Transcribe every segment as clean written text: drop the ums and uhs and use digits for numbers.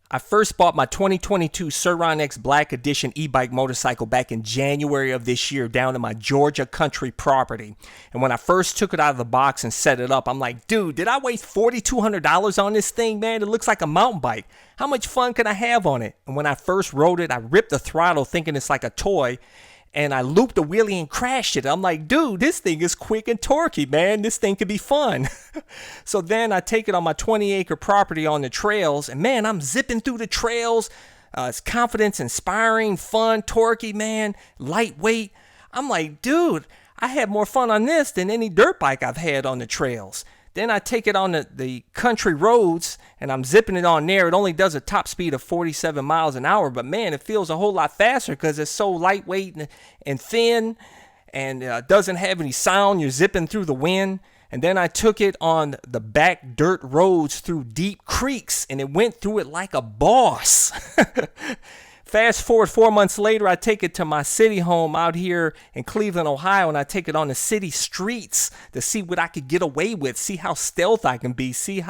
I first bought my 2022 Sur-Ron X Black Edition e-bike motorcycle back in January of this year down to my Georgia country property. And when I first took it out of the box and set it up, I'm like, dude, did I waste $4,200 on this thing, man? It looks like a mountain bike. How much fun can I have on it? And when I first rode it, I ripped the throttle thinking it's like a toy. And I looped a wheelie and crashed it. I'm like, dude, this thing is quick and torquey, man. This thing could be fun. So then I take it on my 20-acre property on the trails. And, man, I'm zipping through the trails. It's confidence inspiring, fun, torquey, man, lightweight. I'm like, dude, I had more fun on this than any dirt bike I've had on the trails. Then I take it on the country roads, and I'm zipping it on there. It only does a top speed of 47 miles an hour, but, man, it feels a whole lot faster because it's so lightweight and thin and doesn't have any sound. You're zipping through the wind. And then I took it on the back dirt roads through deep creeks, and it went through it like a boss. Fast forward 4 months later, I take it to my city home out here in Cleveland, Ohio, and I take it on the city streets to see what I could get away with, see how stealth I can be, see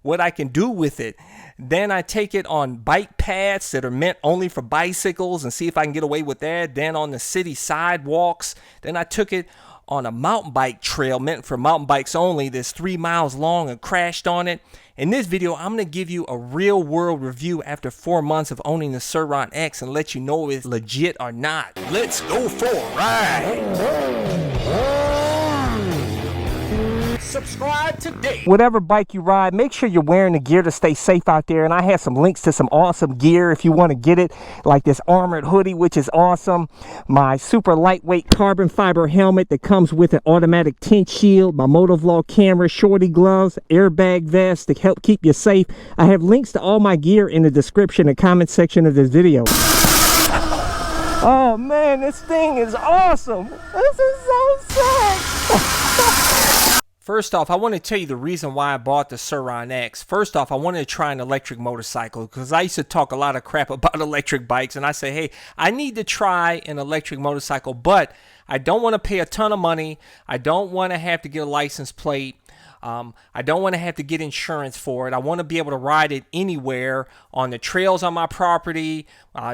what I can do with it. Then I take it on bike paths that are meant only for bicycles and see if I can get away with that. Then on the city sidewalks. Then I took it on a mountain bike trail meant for mountain bikes only that's 3 miles long and crashed on it. In this video, I'm going to give you a real world review after 4 months of owning the Sur-Ron X and let you know if it's legit or not. Let's go for a ride. Subscribe today. Whatever bike you ride, make sure you're wearing the gear to stay safe out there. And I have some links to some awesome gear if you want to get it, like this armored hoodie, which is awesome. My super lightweight carbon fiber helmet that comes with an automatic tint shield, my motovlog camera, shorty gloves, airbag vest to help keep you safe. I have links to all my gear in the description and comment section of this video. Oh man, this thing is awesome. This is so sick. First off, I want to tell you the reason why I bought the Sur-Ron X. First off, I wanted to try an electric motorcycle because I used to talk a lot of crap about electric bikes. And I say, hey, I need to try an electric motorcycle, but I don't want to pay a ton of money. I don't want to have to get a license plate. I don't want to have to get insurance for it. I want to be able to ride it anywhere on the trails on my property,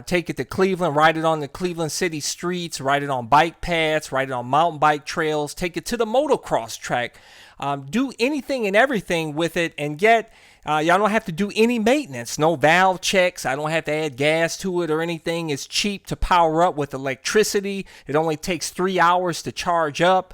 take it to Cleveland, ride it on the Cleveland city streets, ride it on bike paths, ride it on mountain bike trails, take it to the motocross track, do anything and everything with it, and yet y'all don't have to do any maintenance, no valve checks. I don't have to add gas to it or anything. It's cheap to power up with electricity. It only takes 3 hours to charge up.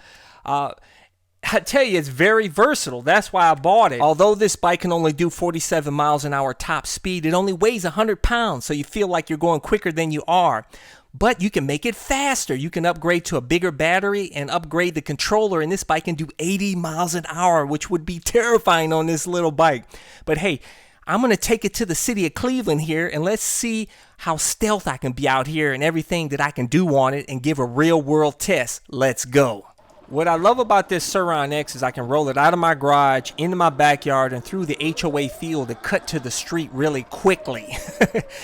I tell you, it's very versatile. That's why I bought it. Although this bike can only do 47 miles an hour top speed, it only weighs 100 pounds, so you feel like you're going quicker than you are. But you can make it faster. You can upgrade to a bigger battery and upgrade the controller, and this bike can do 80 miles an hour, which would be terrifying on this little bike. But hey, I'm going to take it to the city of Cleveland here, and let's see how stealth I can be out here and everything that I can do on it and give a real world test. Let's go. What I love about this Sur-Ron X is I can roll it out of my garage, into my backyard, and through the HOA field to cut to the street really quickly.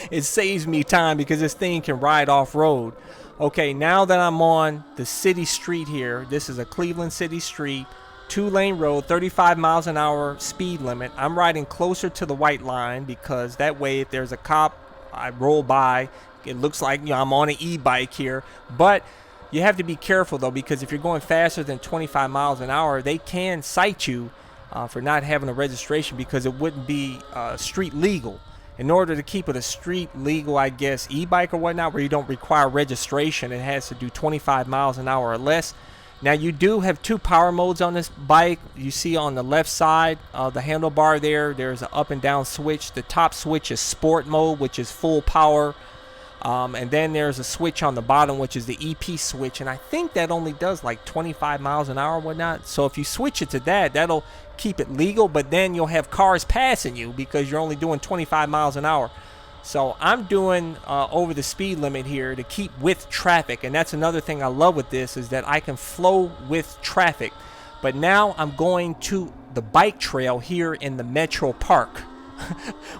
It saves me time because this thing can ride off-road. Okay, now that I'm on the city street here, this is a Cleveland city street, 2-lane road, 35 miles an hour speed limit. I'm riding closer to the white line because that way if there's a cop, I roll by, it looks like I'm on an e-bike here. But you have to be careful, though, because if you're going faster than 25 miles an hour, they can cite you for not having a registration because it wouldn't be street legal. In order to keep it a street legal, I guess, e-bike or whatnot, where you don't require registration, it has to do 25 miles an hour or less. Now, you do have 2 power modes on this bike. You see on the left side of the handlebar there's an up and down switch. The top switch is sport mode, which is full power. And then there's a switch on the bottom, which is the EP switch, and I think that only does like 25 miles an hour or whatnot. So if you switch it to that, that'll keep it legal, but then you'll have cars passing you because you're only doing 25 miles an hour. So I'm doing over the speed limit here to keep with traffic, and that's another thing I love with this is that I can flow with traffic. But now I'm going to the bike trail here in the Metro Park.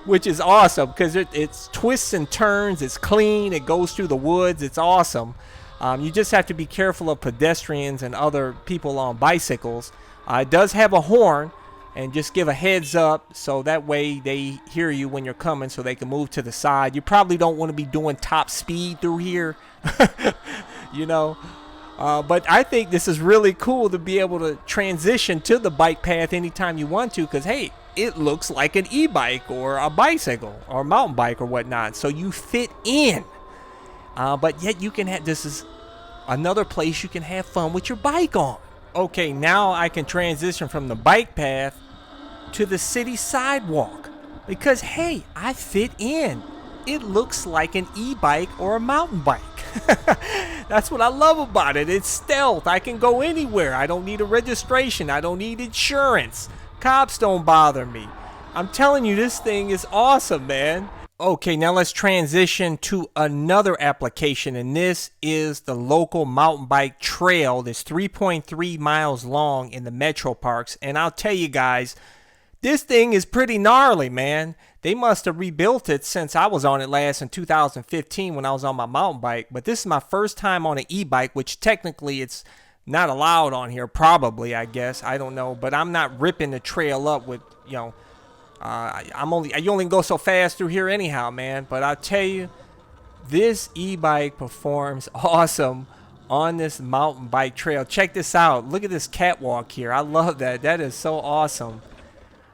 Which is awesome because it's twists and turns, it's clean, it goes through the woods, it's awesome. You just have to be careful of pedestrians and other people on bicycles. It does have a horn, and just give a heads up so that way they hear you when you're coming so they can move to the side. You probably don't want to be doing top speed through here, you know. But I think this is really cool to be able to transition to the bike path anytime you want to, because, hey, it looks like an e-bike or a bicycle or a mountain bike or whatnot. So you fit in. But yet you can have, this is another place you can have fun with your bike on. Okay, now I can transition from the bike path to the city sidewalk because, hey, I fit in. It looks like an e-bike or a mountain bike. That's what I love about it. It's stealth. I can go anywhere. I don't need a registration. I don't need insurance. Cops don't bother me. I'm telling you, this thing is awesome, man. Okay, now let's transition to another application, and this is the local mountain bike trail that's 3.3 miles long in the metro parks. And I'll tell you guys, this thing is pretty gnarly, man. They must have rebuilt it since I was on it last in 2015 when I was on my mountain bike. But this is my first time on an e-bike, which technically it's not allowed on here, probably, I guess. I don't know. But I'm not ripping the trail up with, you know, you only go so fast through here anyhow, man. But I'll tell you, this e-bike performs awesome on this mountain bike trail. Check this out. Look at this catwalk here. I love that. That is so awesome.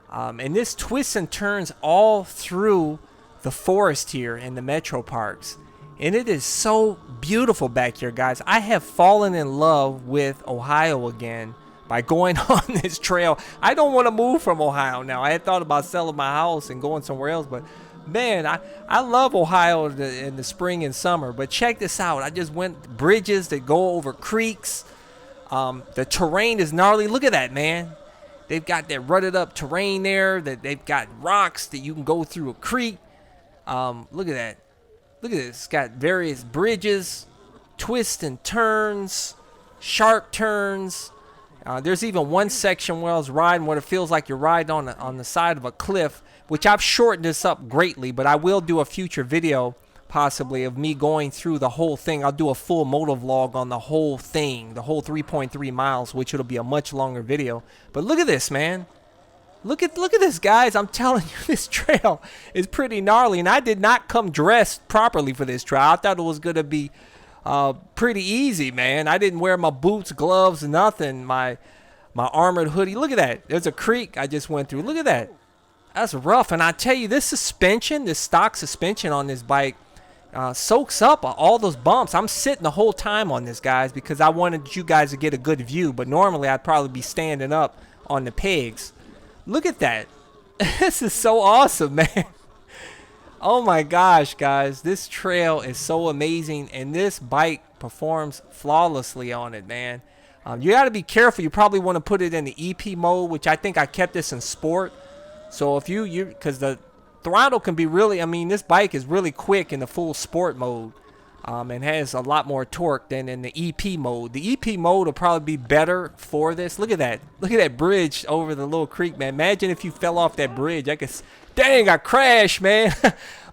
And this twists and turns all through the forest here in the metro parks. And it is so beautiful back here, guys. I have fallen in love with Ohio again by going on this trail. I don't want to move from Ohio now. I had thought about selling my house and going somewhere else, but man, I love Ohio in the spring and summer. But check this out. I just went bridges that go over creeks. The terrain is gnarly. Look at that, man. They've got that rutted up terrain there. That they've got rocks that you can go through a creek. Look at that. Look at this. It's got various bridges, twists and turns, sharp turns. There's even one section where I was riding where it feels like you're riding on the side of a cliff, which I've shortened this up greatly, but I will do a future video possibly of me going through the whole thing. I'll do a full motovlog on the whole thing, the whole 3.3 miles, which it'll be a much longer video. But look at this, man. Look at this, guys. I'm telling you, this trail is pretty gnarly, and I did not come dressed properly for this trail. I thought it was going to be pretty easy, man. I didn't wear my boots, gloves, nothing. My armored hoodie. Look at that. There's a creek I just went through. Look at that. That's rough. And I tell you, this suspension, this stock suspension on this bike soaks up all those bumps. I'm sitting the whole time on this, guys, because I wanted you guys to get a good view. But normally I'd probably be standing up on the pegs. Look at that. This is so awesome, man. Oh my gosh, guys, this trail is so amazing, and this bike performs flawlessly on it, man. You got to be careful. You probably want to put it in the EP mode, which I think I kept this in sport. So if because the throttle can be really, I mean, this bike is really quick in the full sport mode, and has a lot more torque than in the EP mode. The EP mode will probably be better for this. Look at that. Look at that bridge over the little creek, man. Imagine if you fell off that bridge. Dang, I crashed, man.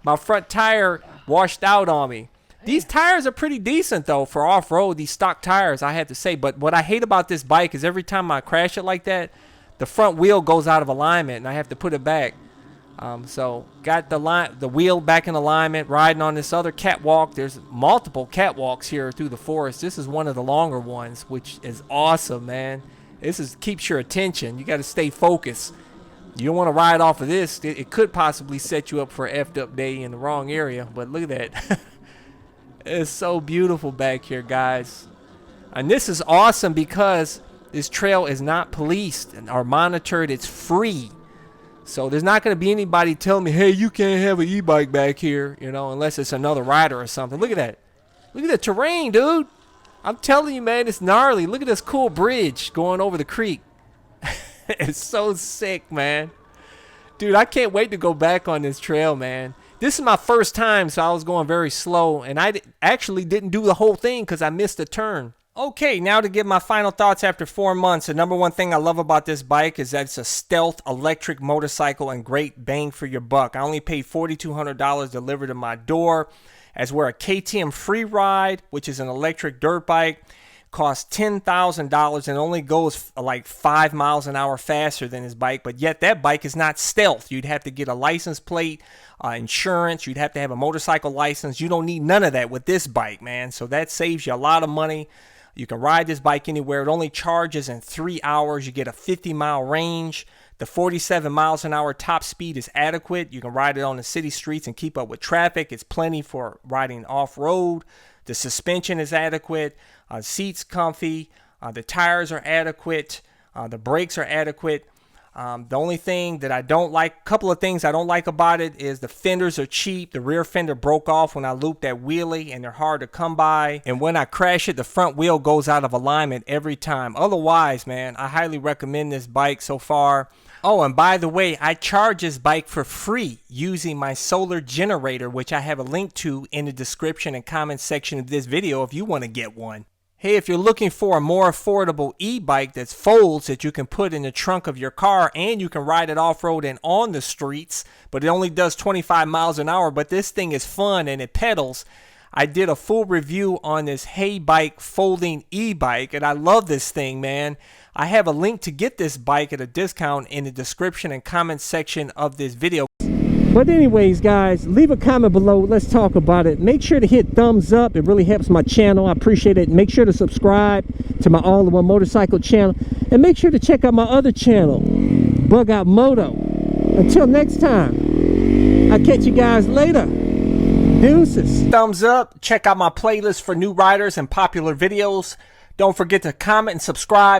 My front tire washed out on me. These tires are pretty decent, though, for off-road, these stock tires, I have to say. But what I hate about this bike is every time I crash it like that, the front wheel goes out of alignment, and I have to put it back. So got the wheel back in alignment, riding on this other catwalk. There's multiple catwalks here through the forest. This is one of the longer ones, which is awesome, man. Keeps your attention. You got to stay focused. You don't want to ride off of this. It could possibly set you up for an effed up day in the wrong area. But look at that. It's so beautiful back here, guys. And this is awesome because this trail is not policed or monitored. It's free. So there's not going to be anybody telling me, hey, you can't have an e-bike back here, you know, unless it's another rider or something. Look at that. Look at the terrain, dude. I'm telling you, man, it's gnarly. Look at this cool bridge going over the creek. It's so sick, man. Dude, I can't wait to go back on this trail, man. This is my first time, so I was going very slow, and I actually didn't do the whole thing because I missed a turn. Okay, now to give my final thoughts after 4 months. The number one thing I love about this bike is that it's a stealth electric motorcycle and great bang for your buck. I only paid $4,200 delivered to my door, as we're a KTM Free Ride, which is an electric dirt bike. costs $10,000 and only goes like 5 miles an hour faster than his bike, but yet that bike is not stealth. You'd have to get a license plate, insurance, you'd have to have a motorcycle license. You don't need none of that with this bike, man. So that saves you a lot of money. You can ride this bike anywhere. It only charges in 3 hours. You get a 50-mile range. The 47 miles an hour top speed is adequate. You can ride it on the city streets and keep up with traffic. It's plenty for riding off-road. The suspension is adequate. Seats comfy. The tires are adequate. The brakes are adequate. The only thing that I don't like, a couple of things I don't like about it is the fenders are cheap. The rear fender broke off when I looped that wheelie and they're hard to come by. And when I crash it, the front wheel goes out of alignment every time. Otherwise, man, I highly recommend this bike so far. Oh, and by the way, I charge this bike for free using my solar generator, which I have a link to in the description and comment section of this video if you want to get one. Hey, if you're looking for a more affordable e-bike that folds, that you can put in the trunk of your car and you can ride it off-road and on the streets, but it only does 25 miles an hour, but this thing is fun and it pedals. I did a full review on this HeyBike folding e-bike, and I love this thing, man. I have a link to get this bike at a discount in the description and comment section of this video. But anyways, guys, leave a comment below. Let's talk about it. Make sure to hit thumbs up. It really helps my channel. I appreciate it. Make sure to subscribe to my All-in-One Motorcycle channel. And make sure to check out my other channel, Bug Out Moto. Until next time, I'll catch you guys later. Deuces. Thumbs up. Check out my playlist for new riders and popular videos. Don't forget to comment and subscribe.